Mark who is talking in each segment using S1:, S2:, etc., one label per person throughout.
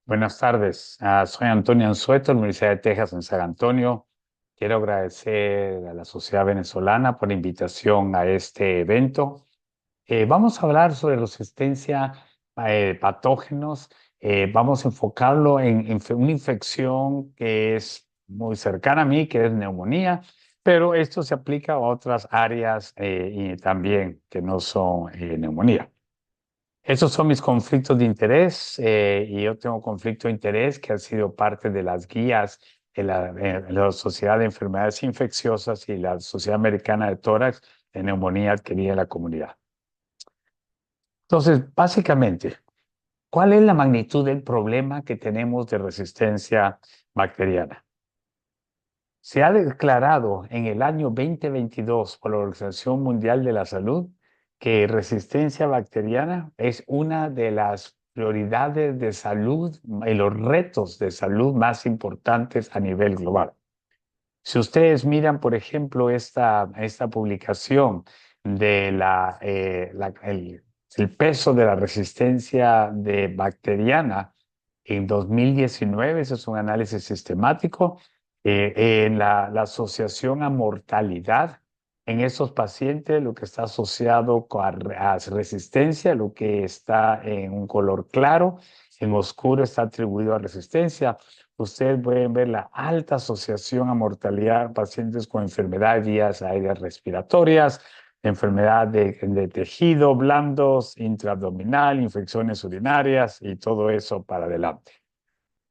S1: Buenas tardes. Soy Antonio Anzueto, de la Universidad de Texas en San Antonio. Quiero agradecer a la Sociedad Venezolana por la invitación a este evento. Vamos a hablar sobre resistencia a patógenos. Vamos a enfocarlo en una infección que es muy cercana a mí, que es neumonía, pero esto se aplica a otras áreas y también que no son neumonía. Esos son mis conflictos de interés y yo tengo conflicto de interés que ha sido parte de las guías de la Sociedad de Enfermedades Infecciosas y la Sociedad Americana de Tórax de Neumonía Adquirida en la Comunidad. Entonces, básicamente, ¿cuál es la magnitud del problema que tenemos de resistencia bacteriana? Se ha declarado en el año 2022 por la Organización Mundial de la Salud que resistencia bacteriana es una de las prioridades de salud y los retos de salud más importantes a nivel global. Si ustedes miran, por ejemplo, esta publicación de el peso de la resistencia bacteriana en 2019, ese es un análisis sistemático, en la asociación a mortalidad en esos pacientes, lo que está asociado a resistencia, lo que está en un color claro, en oscuro está atribuido a resistencia. Ustedes pueden ver la alta asociación a mortalidad en pacientes con enfermedades de vías aéreas respiratorias, enfermedad de tejido blandos, intraabdominal, infecciones urinarias y todo eso para adelante.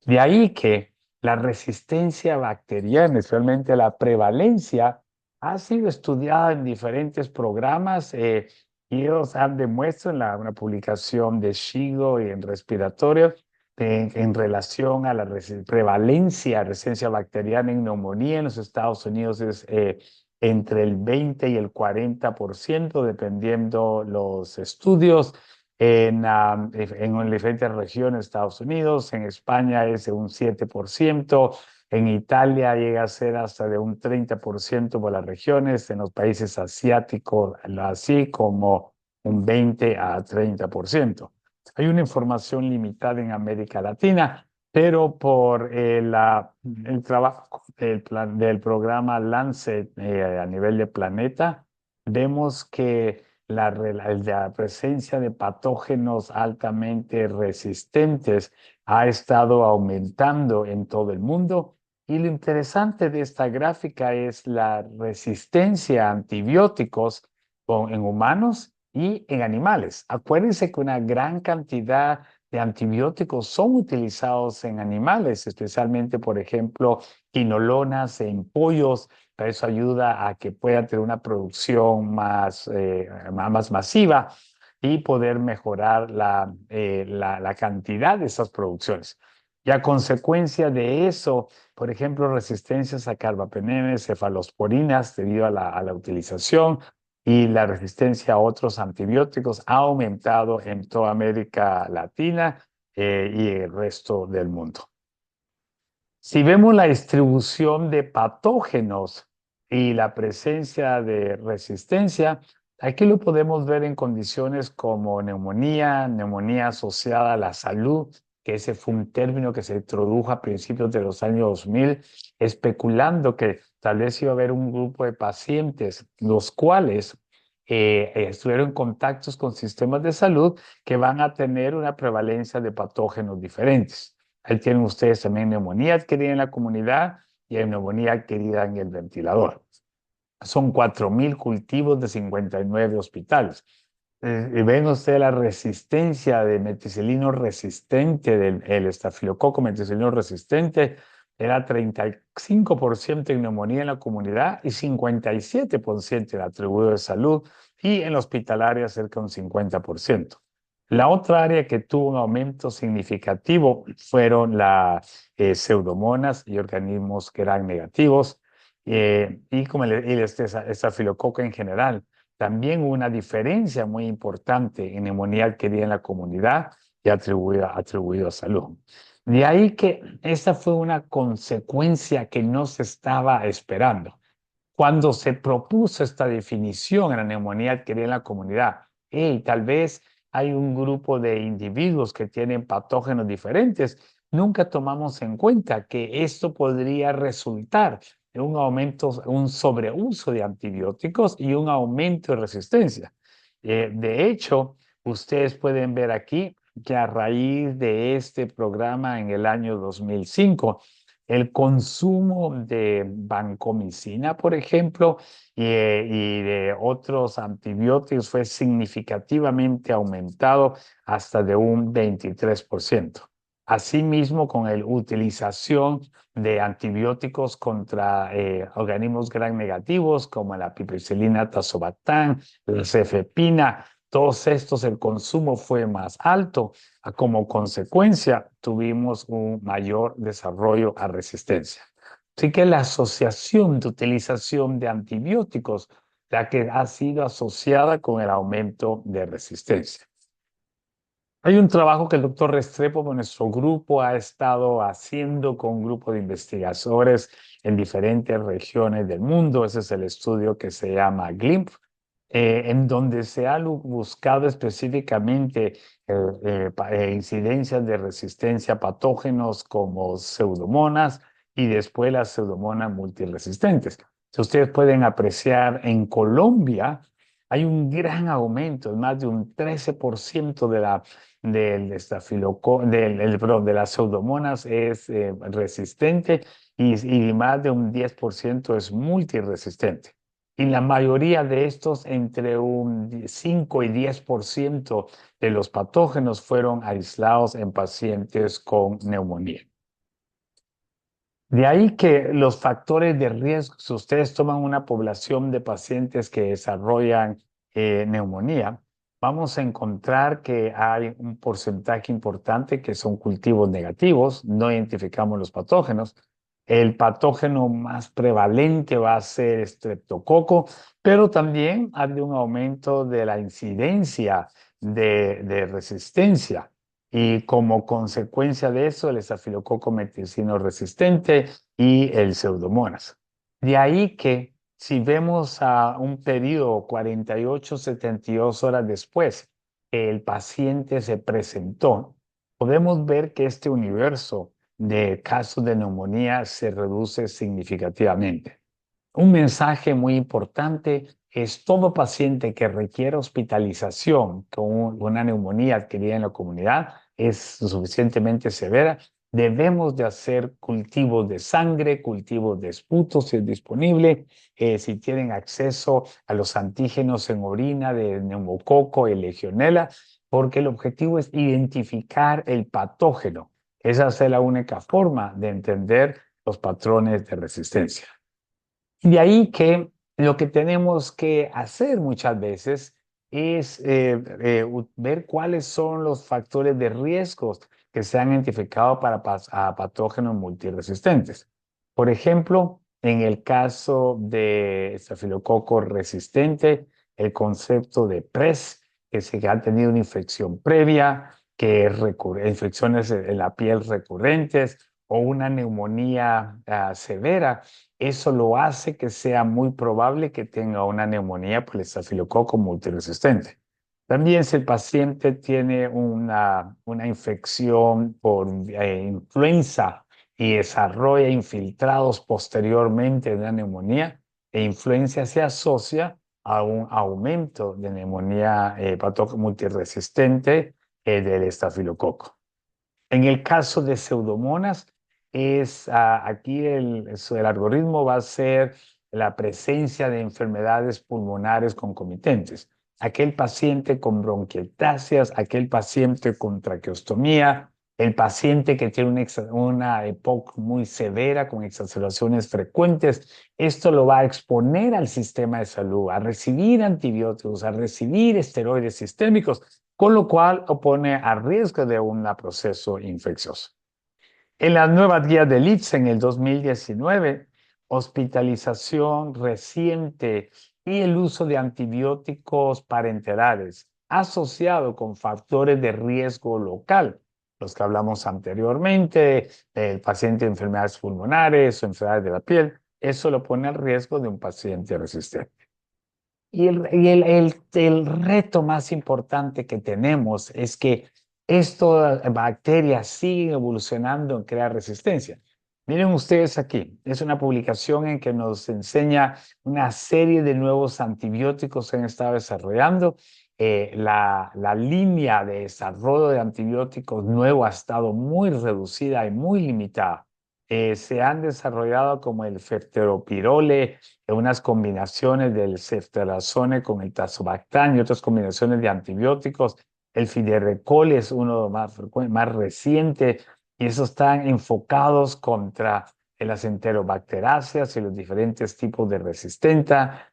S1: De ahí que la resistencia bacteriana, especialmente la prevalencia, ha sido estudiada en diferentes programas y ellos han demostrado en una publicación de Shigo y en respiratorio en relación a la prevalencia de resistencia bacteriana en neumonía en los Estados Unidos es entre el 20 y el 40%, dependiendo los estudios en diferentes regiones de Estados Unidos. En España es de un 7%, en Italia llega a ser hasta de un 30% por las regiones, en los países asiáticos así como un 20 a 30%. Hay una información limitada en América Latina, pero por el trabajo del programa Lancet a nivel de planeta, vemos que la presencia de patógenos altamente resistentes ha estado aumentando en todo el mundo. Y lo interesante de esta gráfica es la resistencia a antibióticos en humanos y en animales. Acuérdense que una gran cantidad de antibióticos son utilizados en animales, especialmente, por ejemplo, quinolonas en pollos. Eso ayuda a que puedan tener una producción más masiva y poder mejorar la cantidad de esas producciones. Y a consecuencia de eso, por ejemplo, resistencias a carbapenemes, cefalosporinas debido a la utilización y la resistencia a otros antibióticos ha aumentado en toda América Latina y el resto del mundo. Si vemos la distribución de patógenos y la presencia de resistencia, aquí lo podemos ver en condiciones como neumonía, neumonía asociada a la salud, que ese fue un término que se introdujo a principios de los años 2000, especulando que tal vez iba a haber un grupo de pacientes, los cuales estuvieron en contactos con sistemas de salud que van a tener una prevalencia de patógenos diferentes. Ahí tienen ustedes también neumonía adquirida en la comunidad y hay neumonía adquirida en el ventilador. Son 4.000 cultivos de 59 hospitales. Y ven ustedes la resistencia de meticilino resistente, el estafilococo meticilino resistente, era 35% en neumonía en la comunidad y 57% en atributo de salud y en la hospitalaria cerca de un 50%. La otra área que tuvo un aumento significativo fueron las pseudomonas y organismos que eran negativos y como el estafilococo en general. También hubo una diferencia muy importante en neumonía adquirida en la comunidad y atribuido a salud. De ahí que esta fue una consecuencia que no se estaba esperando. Cuando se propuso esta definición en la neumonía adquirida en la comunidad, tal vez hay un grupo de individuos que tienen patógenos diferentes, nunca tomamos en cuenta que esto podría resultar en un aumento, un sobreuso de antibióticos y un aumento de resistencia. De hecho, ustedes pueden ver aquí que a raíz de este programa en el año 2005, el consumo de vancomicina, por ejemplo, y de otros antibióticos fue significativamente aumentado hasta de un 23%. Asimismo, con la utilización de antibióticos contra organismos gram negativos como la piperacillina tazobactam, la cefepina, todos estos el consumo fue más alto. Como consecuencia, tuvimos un mayor desarrollo a resistencia. Así que la asociación de utilización de antibióticos, la que ha sido asociada con el aumento de resistencia. Hay un trabajo que el doctor Restrepo con nuestro grupo ha estado haciendo con un grupo de investigadores en diferentes regiones del mundo. Ese es el estudio que se llama GLIMP, en donde se ha buscado específicamente incidencias de resistencia a patógenos como pseudomonas y después las pseudomonas multiresistentes. Si ustedes pueden apreciar, en Colombia hay un gran aumento, más de un 13% de las pseudomonas es resistente y más de un 10% es multiresistente. Y la mayoría de estos, entre un 5 y 10% de los patógenos fueron aislados en pacientes con neumonía. De ahí que los factores de riesgo, si ustedes toman una población de pacientes que desarrollan neumonía, vamos a encontrar que hay un porcentaje importante que son cultivos negativos, no identificamos los patógenos. El patógeno más prevalente va a ser estreptococo, pero también hay un aumento de la incidencia de resistencia. Y como consecuencia de eso, el estafilococo meticino resistente y el pseudomonas. De ahí que si vemos a un periodo 48, 72 horas después que el paciente se presentó, podemos ver que este universo de casos de neumonía se reduce significativamente. Un mensaje muy importante es todo paciente que requiere hospitalización con una neumonía adquirida en la comunidad es suficientemente severa. Debemos de hacer cultivos de sangre, cultivos de esputo si es disponible, si tienen acceso a los antígenos en orina de neumococo y legionela, porque el objetivo es identificar el patógeno. Esa es la única forma de entender los patrones de resistencia. De ahí que lo que tenemos que hacer muchas veces es ver cuáles son los factores de riesgos que se han identificado para patógenos multiresistentes. Por ejemplo, en el caso de estafilococo resistente, el concepto de PRES, que se ha tenido una infección previa, que infecciones en la piel recurrentes o una neumonía severa, eso lo hace que sea muy probable que tenga una neumonía por el estafilococo multiresistente. También si el paciente tiene una infección por influenza y desarrolla infiltrados posteriormente de una neumonía, e influenza se asocia a un aumento de neumonía multiresistente del estafilococo. En el caso de pseudomonas, aquí el algoritmo va a ser la presencia de enfermedades pulmonares concomitantes. Aquel paciente con bronquiectasias, aquel paciente con traqueostomía, el paciente que tiene una EPOC muy severa con exacerbaciones frecuentes, esto lo va a exponer al sistema de salud a recibir antibióticos, a recibir esteroides sistémicos, con lo cual opone a riesgo de un proceso infeccioso. En las nuevas guías de Leeds en el 2019, hospitalización reciente y el uso de antibióticos parenterales asociado con factores de riesgo local, los que hablamos anteriormente, el paciente de enfermedades pulmonares o enfermedades de la piel, eso lo pone al riesgo de un paciente resistente. Y el reto más importante que tenemos es que estas bacterias siguen evolucionando en crear resistencia. Miren ustedes aquí, es una publicación en que nos enseña una serie de nuevos antibióticos que han estado desarrollando. La línea de desarrollo de antibióticos nuevo ha estado muy reducida y muy limitada. Se han desarrollado como el ceftriaxone, unas combinaciones del ceftriaxone con el tazobactam y otras combinaciones de antibióticos. El Fiderecol es uno más reciente y esos están enfocados contra las enterobacteráceas y los diferentes tipos de resistencia,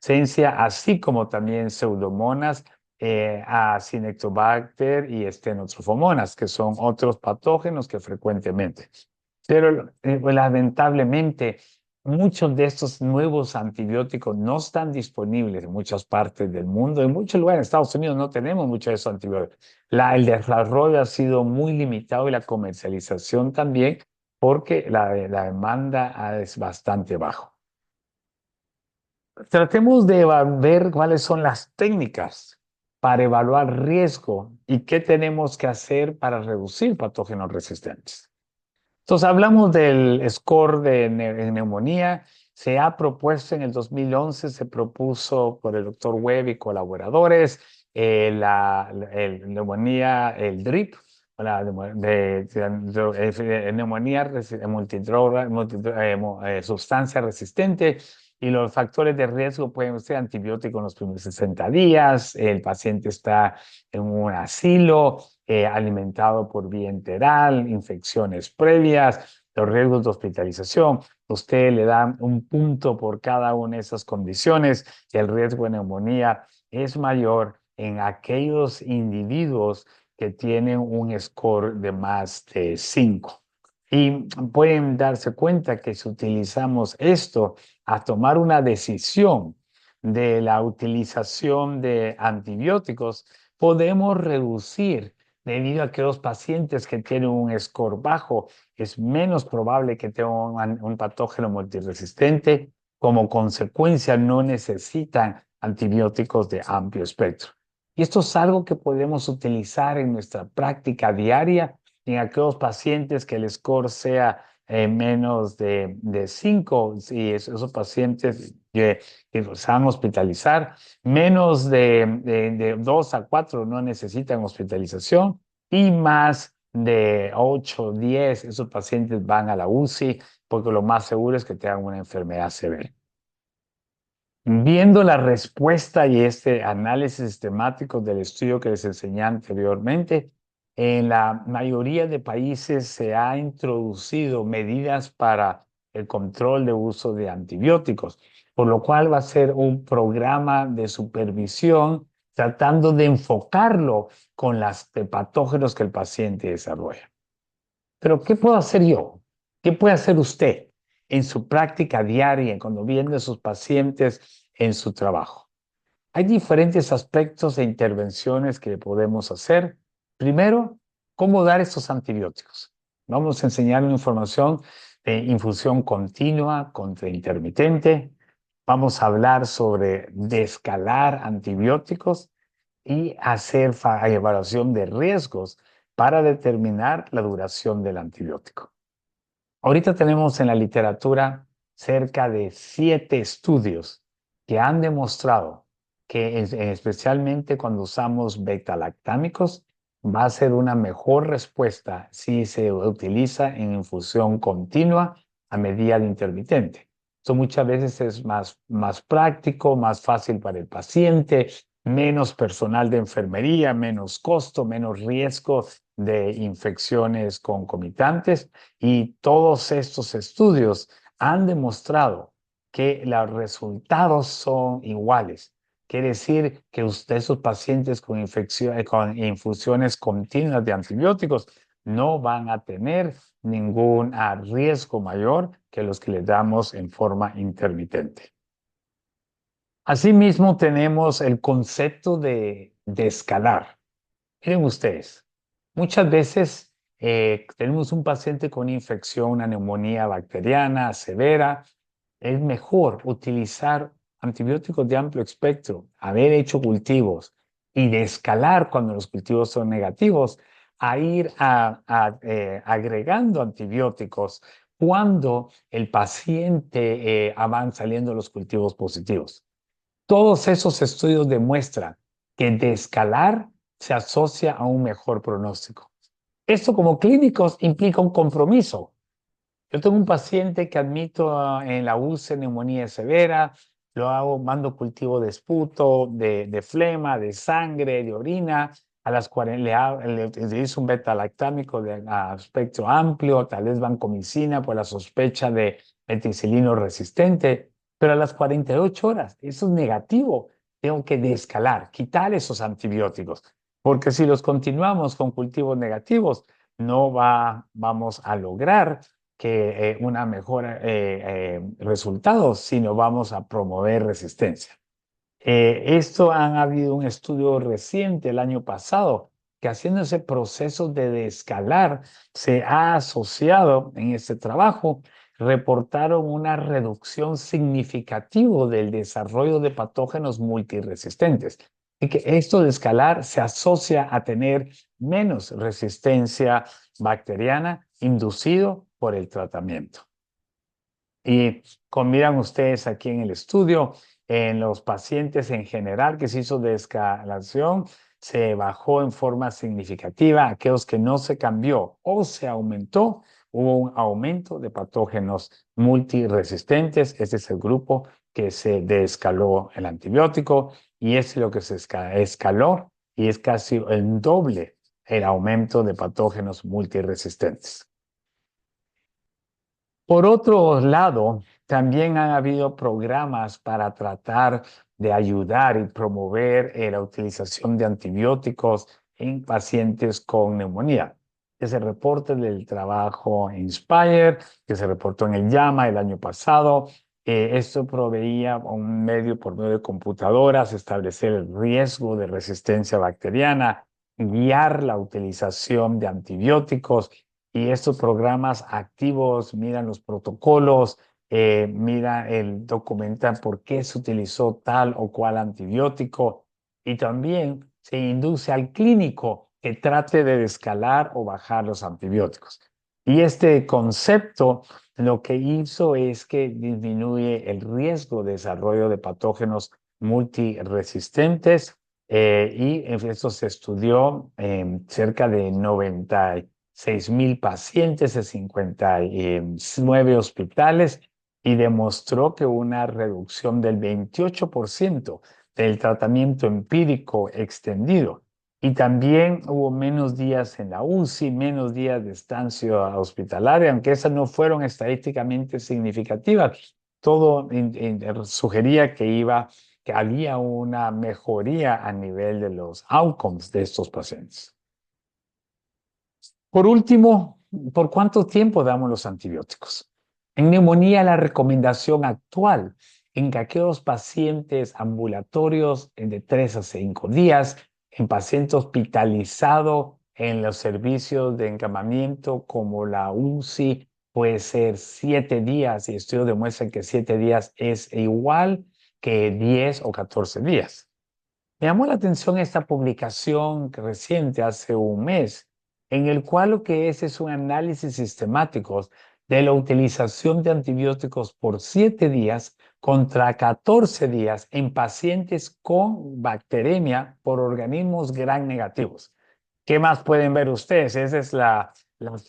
S1: así como también pseudomonas, Acinetobacter y Stenotrofomonas, que son otros patógenos que frecuentemente. Pero pues, lamentablemente, muchos de estos nuevos antibióticos no están disponibles en muchas partes del mundo. En muchos lugares, en Estados Unidos, no tenemos muchos de esos antibióticos. El desarrollo ha sido muy limitado y la comercialización también, porque la demanda es bastante baja. Tratemos de ver cuáles son las técnicas para evaluar riesgo y qué tenemos que hacer para reducir patógenos resistentes. Entonces, hablamos del score de neumonía. Se ha propuesto en el 2011, se propuso por el doctor Webb y colaboradores, neumonía, el DRIP, neumonía multidroga, sustancia resistente, y los factores de riesgo pueden ser antibióticos en los primeros 60 días, el paciente está en un asilo, alimentado por vía enteral, infecciones previas, los riesgos de hospitalización. Usted le da un punto por cada una de esas condiciones y el riesgo de neumonía es mayor en aquellos individuos que tienen un score de más de 5. Y pueden darse cuenta que si utilizamos esto a tomar una decisión de la utilización de antibióticos, podemos reducir, debido a que los pacientes que tienen un score bajo es menos probable que tengan un patógeno multiresistente. Como consecuencia, no necesitan antibióticos de amplio espectro. Y esto es algo que podemos utilizar en nuestra práctica diaria en aquellos pacientes que el score sea menos de 5, si esos pacientes que se van a hospitalizar, menos de 2 a 4 no necesitan hospitalización y más de 8 o 10 esos pacientes van a la UCI porque lo más seguro es que tengan una enfermedad severa. Viendo la respuesta y este análisis sistemático del estudio que les enseñé anteriormente, en la mayoría de países se ha introducido medidas para el control de uso de antibióticos, por lo cual va a ser un programa de supervisión tratando de enfocarlo con los patógenos que el paciente desarrolla. Pero, ¿qué puedo hacer yo? ¿Qué puede hacer usted en su práctica diaria, cuando viene a sus pacientes en su trabajo? Hay diferentes aspectos e intervenciones que podemos hacer. Primero, cómo dar estos antibióticos. Vamos a enseñar una información de infusión continua contra intermitente. Vamos a hablar sobre descalar antibióticos y hacer evaluación de riesgos para determinar la duración del antibiótico. Ahorita tenemos en la literatura cerca de 7 estudios que han demostrado que especialmente cuando usamos beta-lactámicos va a ser una mejor respuesta si se utiliza en infusión continua a medida de intermitente. Esto muchas veces es más práctico, más fácil para el paciente, menos personal de enfermería, menos costo, menos riesgo de infecciones concomitantes. Y todos estos estudios han demostrado que los resultados son iguales. Quiere decir que esos pacientes con infusiones continuas de antibióticos no van a tener ningún riesgo mayor que los que le damos en forma intermitente. Asimismo, tenemos el concepto de escalar. Miren ustedes, muchas veces tenemos un paciente con infección, una neumonía bacteriana severa. Es mejor utilizar antibióticos de amplio espectro, haber hecho cultivos y de escalar cuando los cultivos son negativos, a ir agregando antibióticos cuando el paciente van saliendo los cultivos positivos. Todos esos estudios demuestran que descalar se asocia a un mejor pronóstico. Esto como clínicos implica un compromiso. Yo tengo un paciente que admito en la UCE neumonía severa, lo hago, mando cultivo de esputo, de flema, de sangre, de orina, a las 40 le utilizo un beta-lactámico de espectro amplio, tal vez vancomicina por la sospecha de meticilino resistente, pero a las 48 horas, eso es negativo, tengo que descalar, quitar esos antibióticos, porque si los continuamos con cultivos negativos, no vamos a lograr que una mejora resultados, sino vamos a promover resistencia. Esto han habido un estudio reciente el año pasado que haciendo ese proceso de descalar se ha asociado en este trabajo, reportaron una reducción significativa del desarrollo de patógenos multiresistentes. Y que esto de escalar se asocia a tener menos resistencia bacteriana inducido por el tratamiento. Y como miran ustedes aquí en el estudio, en los pacientes en general que se hizo descalación, se bajó en forma significativa. Aquellos que no se cambió o se aumentó, hubo un aumento de patógenos multiresistentes. Este es el grupo que se desescaló el antibiótico y es lo que se escaló y es casi el doble el aumento de patógenos multiresistentes. Por otro lado, también han habido programas para tratar de ayudar y promover la utilización de antibióticos en pacientes con neumonía. Ese reporte del trabajo Inspire, que se reportó en el JAMA el año pasado, esto proveía un medio por medio de computadoras, establecer el riesgo de resistencia bacteriana, guiar la utilización de antibióticos y estos programas activos miran los protocolos, documentan por qué se utilizó tal o cual antibiótico y también se induce al clínico que trate de escalar o bajar los antibióticos. Y este concepto lo que hizo es que disminuye el riesgo de desarrollo de patógenos multiresistentes y esto se estudió en cerca de 96,000 pacientes de 59 hospitales y demostró que una reducción del 28% del tratamiento empírico extendido. Y también hubo menos días en la UCI, menos días de estancia hospitalaria, aunque esas no fueron estadísticamente significativas. Todo sugería que había una mejoría a nivel de los outcomes de estos pacientes. Por último, ¿por cuánto tiempo damos los antibióticos? En neumonía, la recomendación actual en aquellos pacientes ambulatorios de 3 a 5 días, en paciente hospitalizado en los servicios de encamamiento como la UCI, puede ser 7 días y estudios demuestran que 7 días es igual que 10 o 14 días. Me llamó la atención esta publicación reciente, hace un mes, en el cual lo que es un análisis sistemático de la utilización de antibióticos por 7 días contra 14 días en pacientes con bacteremia por organismos gram negativos. ¿Qué más pueden ver ustedes? Esa es la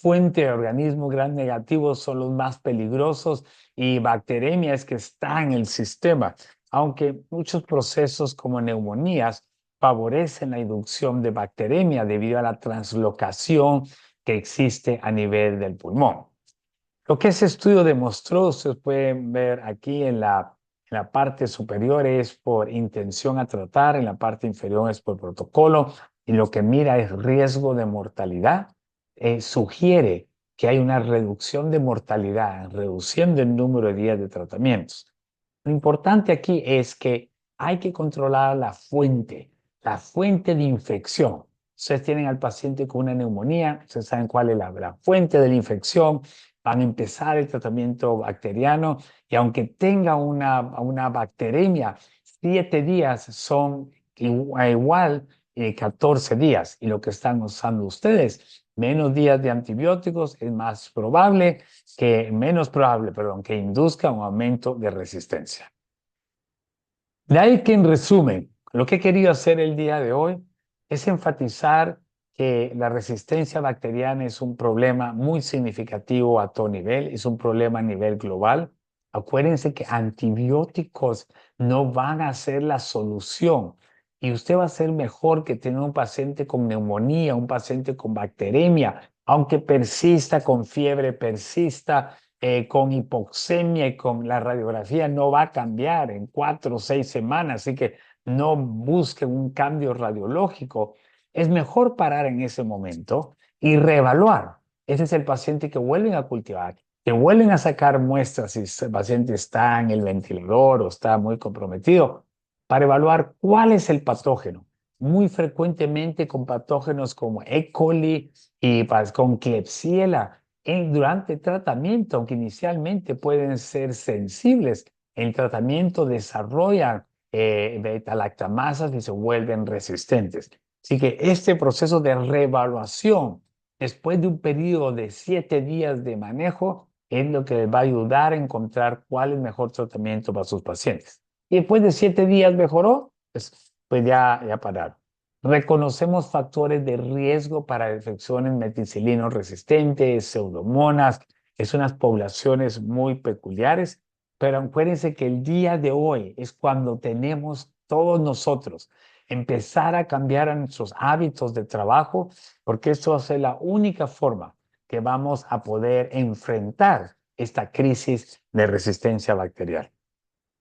S1: fuente de organismos gram negativos, son los más peligrosos y bacteremia es que está en el sistema, aunque muchos procesos como neumonías favorecen la inducción de bacteremia debido a la translocación que existe a nivel del pulmón. Lo que ese estudio demostró, ustedes pueden ver aquí en la parte superior es por intención a tratar, en la parte inferior es por protocolo, y lo que mira es riesgo de mortalidad. Sugiere que hay una reducción de mortalidad, reduciendo el número de días de tratamientos. Lo importante aquí es que hay que controlar la fuente de infección. Ustedes tienen al paciente con una neumonía, ustedes saben cuál es la fuente de la infección, van a empezar el tratamiento bacteriano y aunque tenga una bacteremia, 7 días son igual 14 días. Y lo que están usando ustedes, menos días de antibióticos, es menos probable, perdón, que induzca un aumento de resistencia. De ahí que, en resumen, lo que he querido hacer el día de hoy es enfatizar que la resistencia bacteriana es un problema muy significativo a todo nivel, es un problema a nivel global. Acuérdense que antibióticos no van a ser la solución y usted va a ser mejor que tener un paciente con neumonía, un paciente con bacteremia, aunque persista con fiebre, persista con hipoxemia y con la radiografía no va a cambiar en 4 o 6 semanas, así que no busquen un cambio radiológico. Es mejor parar en ese momento y reevaluar. Ese es el paciente que vuelven a cultivar, que vuelven a sacar muestras si el paciente está en el ventilador o está muy comprometido, para evaluar cuál es el patógeno. Muy frecuentemente con patógenos como E. coli y con Klebsiella durante el tratamiento, aunque inicialmente pueden ser sensibles, el tratamiento desarrolla beta-lactamasas y se vuelven resistentes. Así que este proceso de reevaluación después de un periodo de 7 días de manejo es lo que les va a ayudar a encontrar cuál es el mejor tratamiento para sus pacientes. Y después de 7 días mejoró, pues ya pararon. Reconocemos factores de riesgo para infecciones meticilino resistentes, pseudomonas, es unas poblaciones muy peculiares, pero acuérdense que el día de hoy es cuando tenemos todos nosotros empezar a cambiar nuestros hábitos de trabajo, porque esto va a ser la única forma que vamos a poder enfrentar esta crisis de resistencia bacterial.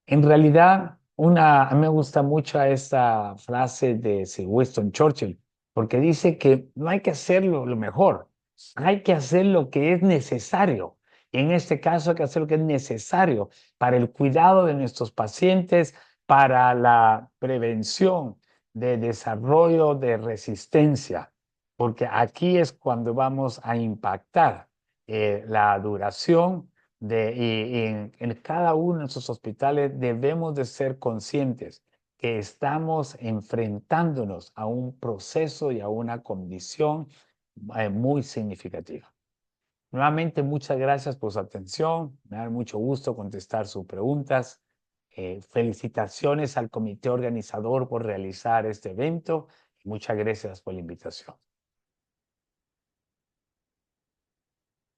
S1: En realidad, a mí me gusta mucho esta frase de Sir Winston Churchill, porque dice que no hay que hacerlo lo mejor, hay que hacer lo que es necesario. Y en este caso hay que hacer lo que es necesario para el cuidado de nuestros pacientes, para la prevención de desarrollo de resistencia, porque aquí es cuando vamos a impactar la duración y en cada uno de nuestros hospitales debemos de ser conscientes que estamos enfrentándonos a un proceso y a una condición muy significativa. Nuevamente, muchas gracias por su atención. Me da mucho gusto contestar sus preguntas. Felicitaciones al comité organizador por realizar este evento y muchas gracias por la invitación.